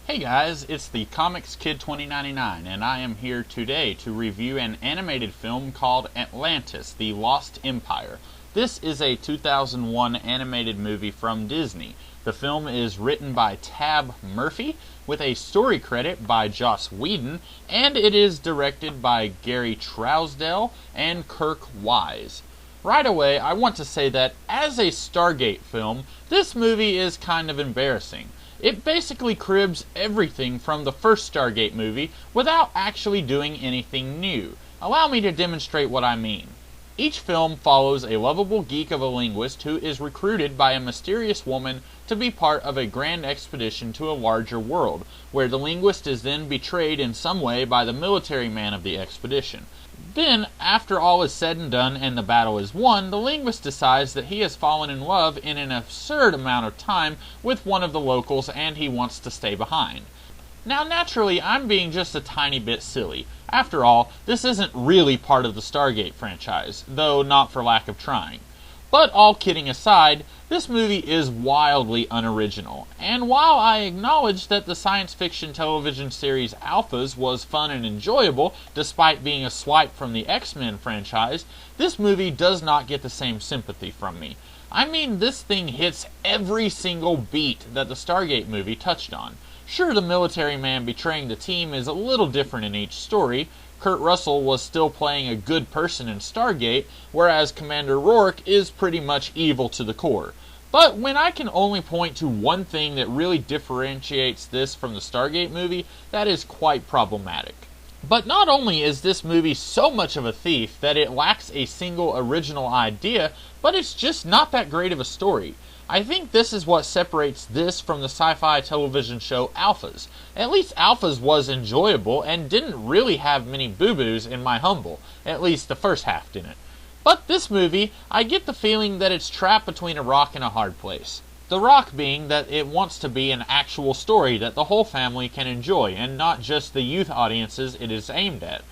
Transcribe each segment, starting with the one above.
Hey guys, it's the Comics Kid 2099, and I am here today to review an animated film called Atlantis, The Lost Empire. This is a 2001 animated movie from Disney. The film is written by Tab Murphy, with a story credit by Joss Whedon, and it is directed by Gary Trousdale and Kirk Wise. Right away, I want to say that as a Stargate film, this movie is kind of embarrassing. It basically cribs everything from the first Stargate movie without actually doing anything new. Allow me to demonstrate what I mean. Each film follows a lovable geek of a linguist who is recruited by a mysterious woman to be part of a grand expedition to a larger world, where the linguist is then betrayed in some way by the military man of the expedition. Then, after all is said and done and the battle is won, the linguist decides that he has fallen in love in an absurd amount of time with one of the locals and he wants to stay behind. Now, naturally, I'm being just a tiny bit silly. After all, this isn't really part of the Stargate franchise, though not for lack of trying. But all kidding aside, this movie is wildly unoriginal, and while I acknowledge that the science fiction television series Alphas was fun and enjoyable, despite being a swipe from the X-Men franchise, this movie does not get the same sympathy from me. I mean, this thing hits every single beat that the Stargate movie touched on. Sure, the military man betraying the team is a little different in each story. Kurt Russell was still playing a good person in Stargate, whereas Commander Rourke is pretty much evil to the core. But when I can only point to one thing that really differentiates this from the Stargate movie, that is quite problematic. But not only is this movie so much of a thief that it lacks a single original idea, but it's just not that great of a story. I think this is what separates this from the sci-fi television show Alphas. At least Alphas was enjoyable and didn't really have many boo-boos in my humble. At least the first half didn't. But this movie, I get the feeling that it's trapped between a rock and a hard place. The rock being that it wants to be an actual story that the whole family can enjoy and not just the youth audiences it is aimed at.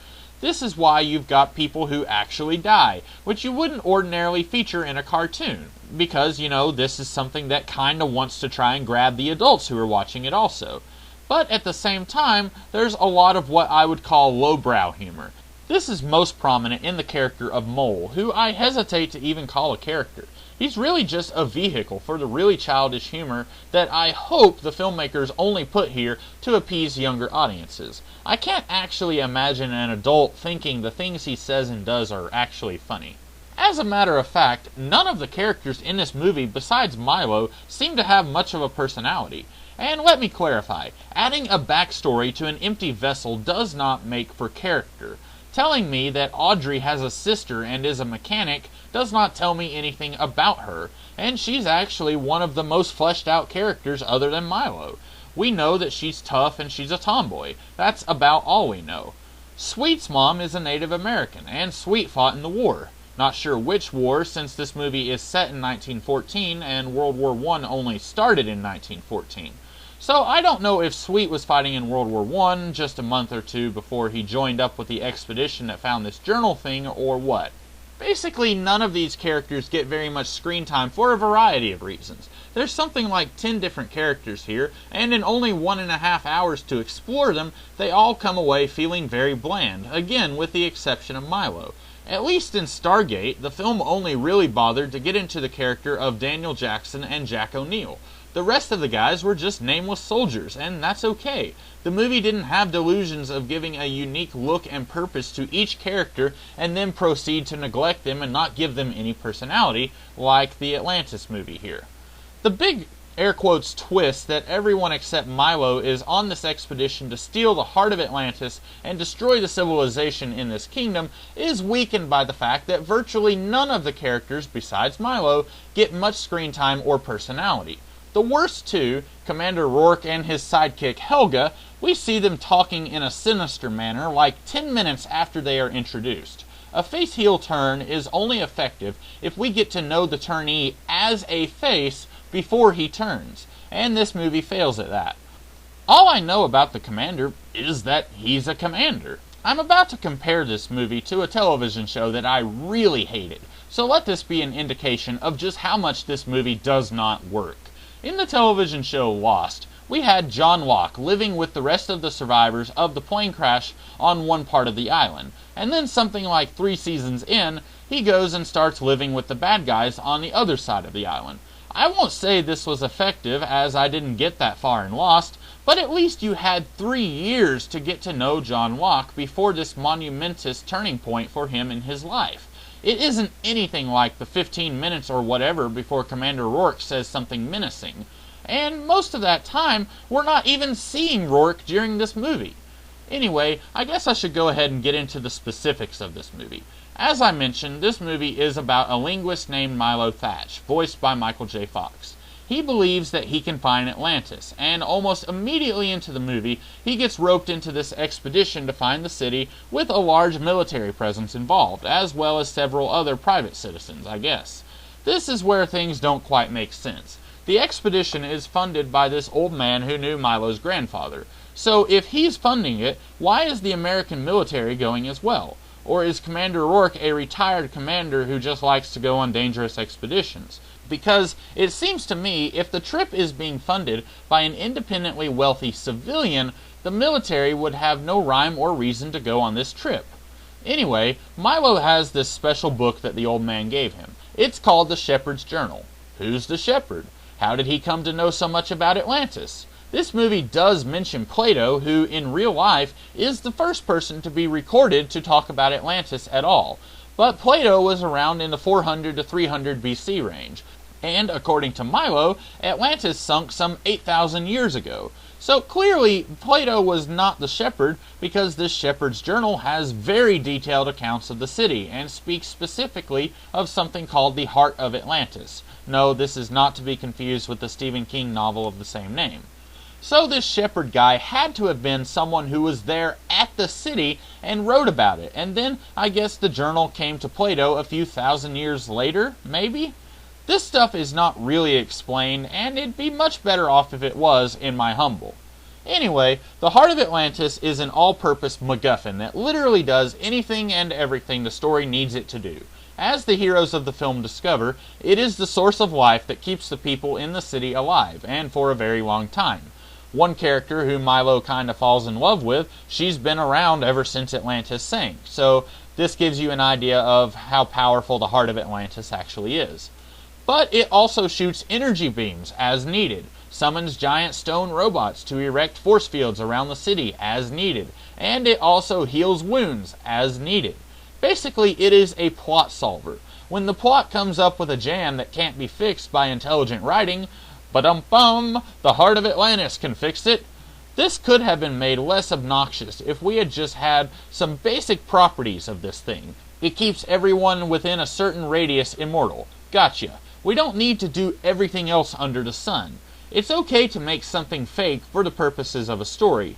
This is why you've got people who actually die, which you wouldn't ordinarily feature in a cartoon. Because, this is something that kinda wants to try and grab the adults who are watching it also. But at the same time, there's a lot of what I would call lowbrow humor. This is most prominent in the character of Mole, who I hesitate to even call a character. He's really just a vehicle for the really childish humor that I hope the filmmakers only put here to appease younger audiences. I can't actually imagine an adult thinking the things he says and does are actually funny. As a matter of fact, none of the characters in this movie besides Milo seem to have much of a personality. And let me clarify, adding a backstory to an empty vessel does not make for character. Telling me that Audrey has a sister and is a mechanic does not tell me anything about her, and she's actually one of the most fleshed out characters other than Milo. We know that she's tough and she's a tomboy. That's about all we know. Sweet's mom is a Native American, and Sweet fought in the war. Not sure which war, since this movie is set in 1914 and World War I only started in 1914. So I don't know if Sweet was fighting in World War I just a month or two before he joined up with the expedition that found this journal thing or what. Basically, none of these characters get very much screen time for a variety of reasons. There's something like 10 different characters here, and in only 1.5 hours to explore them, they all come away feeling very bland, again with the exception of Milo. At least in Stargate, the film only really bothered to get into the character of Daniel Jackson and Jack O'Neill. The rest of the guys were just nameless soldiers, and that's okay. The movie didn't have delusions of giving a unique look and purpose to each character and then proceed to neglect them and not give them any personality, like the Atlantis movie here. The big air quotes twist that everyone except Milo is on this expedition to steal the Heart of Atlantis and destroy the civilization in this kingdom is weakened by the fact that virtually none of the characters besides Milo get much screen time or personality. The worst two, Commander Rourke and his sidekick Helga, we see them talking in a sinister manner like 10 minutes after they are introduced. A face-heel turn is only effective if we get to know the turnee as a face before he turns, and this movie fails at that. All I know about the commander is that he's a commander. I'm about to compare this movie to a television show that I really hated, so let this be an indication of just how much this movie does not work. In the television show Lost, we had John Locke living with the rest of the survivors of the plane crash on one part of the island, and then something like 3 seasons in, he goes and starts living with the bad guys on the other side of the island. I won't say this was effective, as I didn't get that far in Lost, but at least you had 3 years to get to know John Locke before this monumentous turning point for him in his life. It isn't anything like the 15 minutes or whatever before Commander Rourke says something menacing. And most of that time, we're not even seeing Rourke during this movie. Anyway, I guess I should go ahead and get into the specifics of this movie. As I mentioned, this movie is about a linguist named Milo Thatch, voiced by Michael J. Fox. He believes that he can find Atlantis, and almost immediately into the movie, he gets roped into this expedition to find the city with a large military presence involved, as well as several other private citizens, I guess. This is where things don't quite make sense. The expedition is funded by this old man who knew Milo's grandfather. So if he's funding it, why is the American military going as well? Or is Commander Rourke a retired commander who just likes to go on dangerous expeditions? Because it seems to me if the trip is being funded by an independently wealthy civilian, the military would have no rhyme or reason to go on this trip. Anyway, Milo has this special book that the old man gave him. It's called the Shepherd's Journal. Who's the shepherd? How did he come to know so much about Atlantis? This movie does mention Plato, who in real life is the first person to be recorded to talk about Atlantis at all. But Plato was around in the 400 to 300 BC range. And according to Milo, Atlantis sunk some 8,000 years ago. So clearly, Plato was not the shepherd, because this Shepherd's Journal has very detailed accounts of the city, and speaks specifically of something called the Heart of Atlantis. No, this is not to be confused with the Stephen King novel of the same name. So this shepherd guy had to have been someone who was there at the city and wrote about it, and then I guess the journal came to Plato a few thousand years later, maybe? This stuff is not really explained, and it'd be much better off if it was, in my humble. Anyway, the Heart of Atlantis is an all-purpose MacGuffin that literally does anything and everything the story needs it to do. As the heroes of the film discover, it is the source of life that keeps the people in the city alive, and for a very long time. One character who Milo kinda falls in love with, she's been around ever since Atlantis sank, so this gives you an idea of how powerful the Heart of Atlantis actually is. But it also shoots energy beams as needed, summons giant stone robots to erect force fields around the city as needed, and it also heals wounds as needed. Basically, it is a plot solver. When the plot comes up with a jam that can't be fixed by intelligent writing, ba-dum-bum, the Heart of Atlantis can fix it. This could have been made less obnoxious if we had just had some basic properties of this thing. It keeps everyone within a certain radius immortal. Gotcha. We don't need to do everything else under the sun. It's okay to make something fake for the purposes of a story,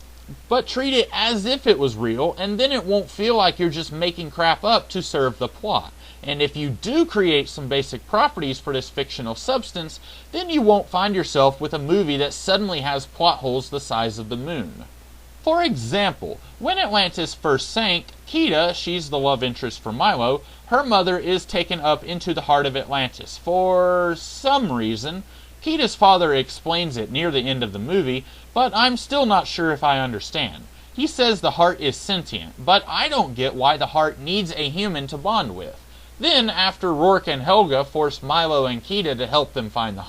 but treat it as if it was real, and then it won't feel like you're just making crap up to serve the plot. And if you do create some basic properties for this fictional substance, then you won't find yourself with a movie that suddenly has plot holes the size of the moon. For example, when Atlantis first sank, Kida, she's the love interest for Milo, her mother is taken up into the Heart of Atlantis for some reason. Kida's father explains it near the end of the movie, but I'm still not sure if I understand. He says the heart is sentient, but I don't get why the heart needs a human to bond with. Then, after Rourke and Helga force Milo and Kida to help them find the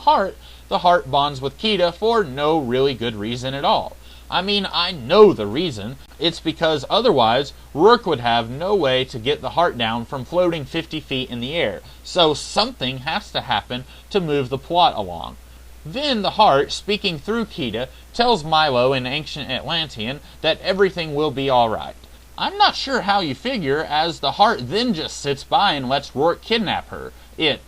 heart bonds with Kida for no really good reason at all. I mean, I know the reason. It's because otherwise, Rourke would have no way to get the heart down from floating 50 feet in the air, so something has to happen to move the plot along. Then the heart, speaking through Kida, tells Milo in ancient Atlantean that everything will be alright. I'm not sure how you figure, as the heart then just sits by and lets Rourke kidnap her. It.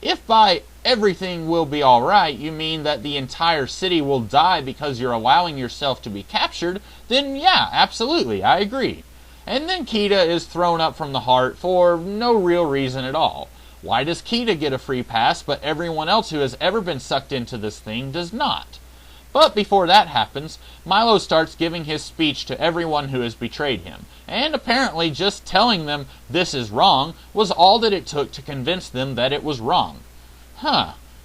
If by everything will be alright you mean that the entire city will die because you're allowing yourself to be captured, then yeah, absolutely, I agree. And then Kida is thrown up from the heart for no real reason at all. Why does Kida get a free pass, but everyone else who has ever been sucked into this thing does not? But before that happens, Milo starts giving his speech to everyone who has betrayed him, and apparently just telling them this is wrong was all that it took to convince them that it was wrong.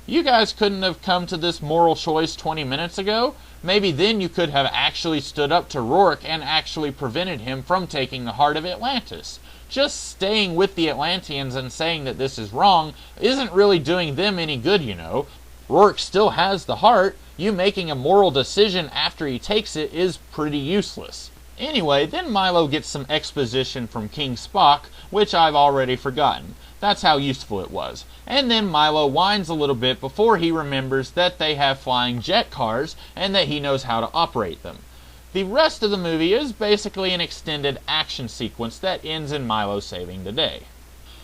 You guys couldn't have come to this moral choice 20 minutes ago? Maybe then you could have actually stood up to Rourke and actually prevented him from taking the Heart of Atlantis. Just staying with the Atlanteans and saying that this is wrong isn't really doing them any good, you know. Rourke still has the heart. You making a moral decision after he takes it is pretty useless. Anyway, then Milo gets some exposition from King Spock, which I've already forgotten. That's how useful it was. And then Milo whines a little bit before he remembers that they have flying jet cars and that he knows how to operate them. The rest of the movie is basically an extended action sequence that ends in Milo saving the day.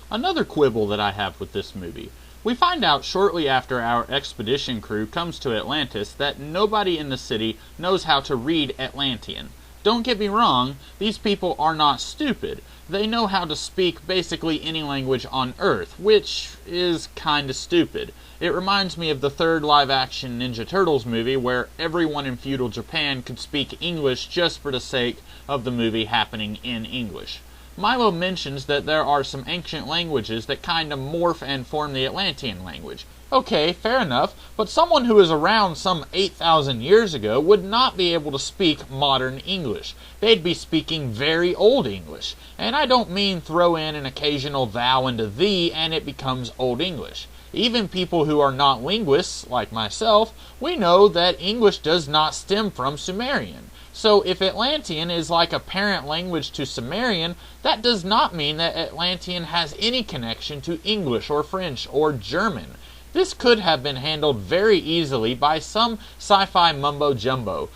Another quibble that I have with this movie. We find out shortly after our expedition crew comes to Atlantis that nobody in the city knows how to read Atlantean. Don't get me wrong, these people are not stupid. They know how to speak basically any language on Earth, which is kinda stupid. It reminds me of the third live-action Ninja Turtles movie where everyone in feudal Japan could speak English just for the sake of the movie happening in English. Milo mentions that there are some ancient languages that kinda morph and form the Atlantean language. Okay, fair enough, but someone who is around some 8,000 years ago would not be able to speak modern English. They'd be speaking very old English. And I don't mean throw in an occasional thou into thee and it becomes Old English. Even people who are not linguists, like myself, we know that English does not stem from Sumerian. So if Atlantean is like a parent language to Sumerian, that does not mean that Atlantean has any connection to English or French or German. This could have been handled very easily by some sci-fi mumbo-jumbo.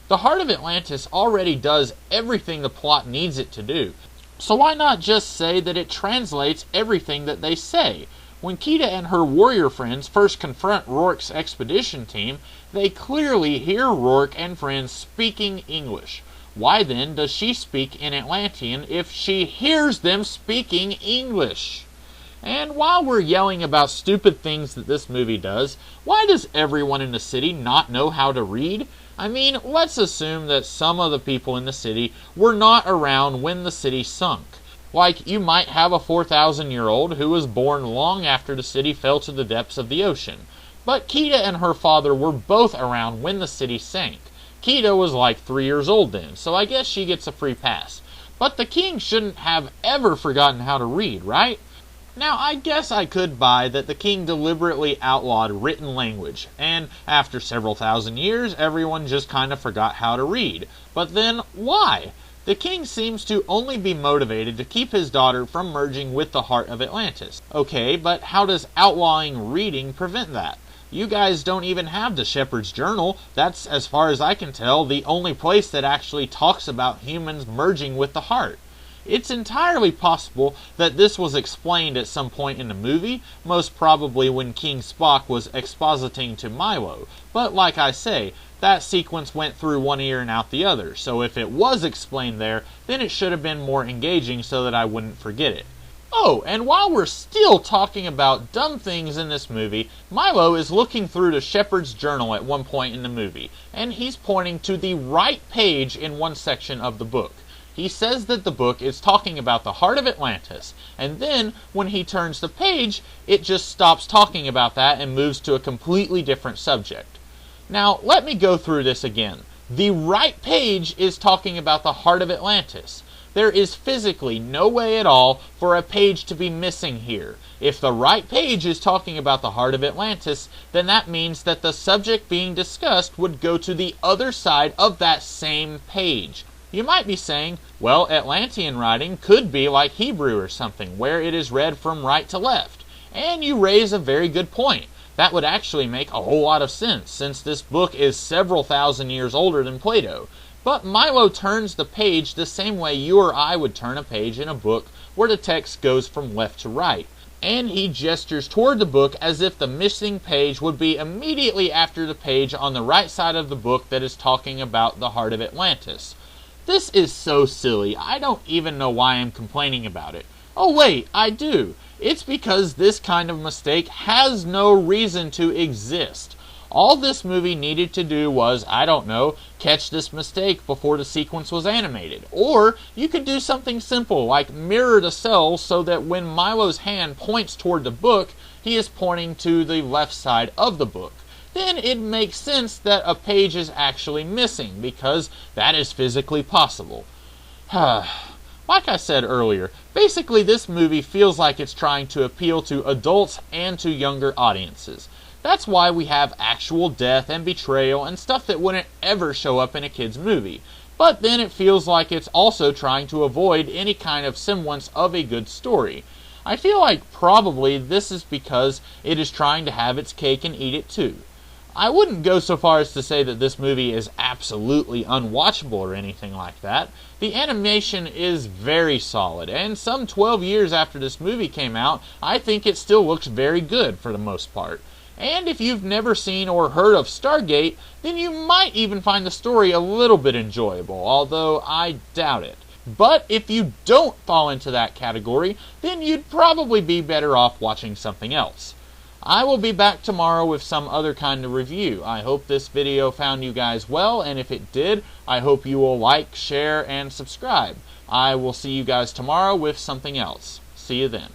The Heart of Atlantis already does everything the plot needs it to do. So why not just say that it translates everything that they say? When Kida and her warrior friends first confront Rourke's expedition team, they clearly hear Rourke and friends speaking English. Why then does she speak in Atlantean if she hears them speaking English? And while we're yelling about stupid things that this movie does, why does everyone in the city not know how to read? I mean, let's assume that some of the people in the city were not around when the city sunk. Like, you might have a 4,000-year-old who was born long after the city fell to the depths of the ocean. But Kida and her father were both around when the city sank. Kida was like 3 years old then, so I guess she gets a free pass. But the king shouldn't have ever forgotten how to read, right? Now, I guess I could buy that the king deliberately outlawed written language, and after several thousand years, everyone just kind of forgot how to read. But then, why? The king seems to only be motivated to keep his daughter from merging with the Heart of Atlantis. Okay, but how does outlawing reading prevent that? You guys don't even have the Shepherd's Journal. That's, as far as I can tell, the only place that actually talks about humans merging with the heart. It's entirely possible that this was explained at some point in the movie, most probably when King Spock was expositing to Milo, but like I say, that sequence went through one ear and out the other, so if it was explained there, then it should have been more engaging so that I wouldn't forget it. Oh, and while we're still talking about dumb things in this movie, Milo is looking through the Shepherd's Journal at one point in the movie, and he's pointing to the right page in one section of the book. He says that the book is talking about the Heart of Atlantis, and then, when he turns the page, it just stops talking about that and moves to a completely different subject. Now, let me go through this again. The right page is talking about the Heart of Atlantis. There is physically no way at all for a page to be missing here. If the right page is talking about the Heart of Atlantis, then that means that the subject being discussed would go to the other side of that same page. You might be saying, well, Atlantean writing could be like Hebrew or something, where it is read from right to left. And you raise a very good point. That would actually make a whole lot of sense, since this book is several thousand years older than Plato. But Milo turns the page the same way you or I would turn a page in a book where the text goes from left to right. And he gestures toward the book as if the missing page would be immediately after the page on the right side of the book that is talking about the Heart of Atlantis. This is so silly, I don't even know why I'm complaining about it. Oh wait, I do. It's because this kind of mistake has no reason to exist. All this movie needed to do was, I don't know, catch this mistake before the sequence was animated. Or you could do something simple like mirror the cells so that when Milo's hand points toward the book, he is pointing to the left side of the book. Then it makes sense that a page is actually missing, because that is physically possible. Like I said earlier, basically this movie feels like it's trying to appeal to adults and to younger audiences. That's why we have actual death and betrayal and stuff that wouldn't ever show up in a kid's movie. But then it feels like it's also trying to avoid any kind of semblance of a good story. I feel like probably this is because it is trying to have its cake and eat it too. I wouldn't go so far as to say that this movie is absolutely unwatchable or anything like that. The animation is very solid, and some 12 years after this movie came out, I think it still looks very good for the most part. And if you've never seen or heard of Stargate, then you might even find the story a little bit enjoyable, although I doubt it. But if you don't fall into that category, then you'd probably be better off watching something else. I will be back tomorrow with some other kind of review. I hope this video found you guys well, and if it did, I hope you will like, share, and subscribe. I will see you guys tomorrow with something else. See you then.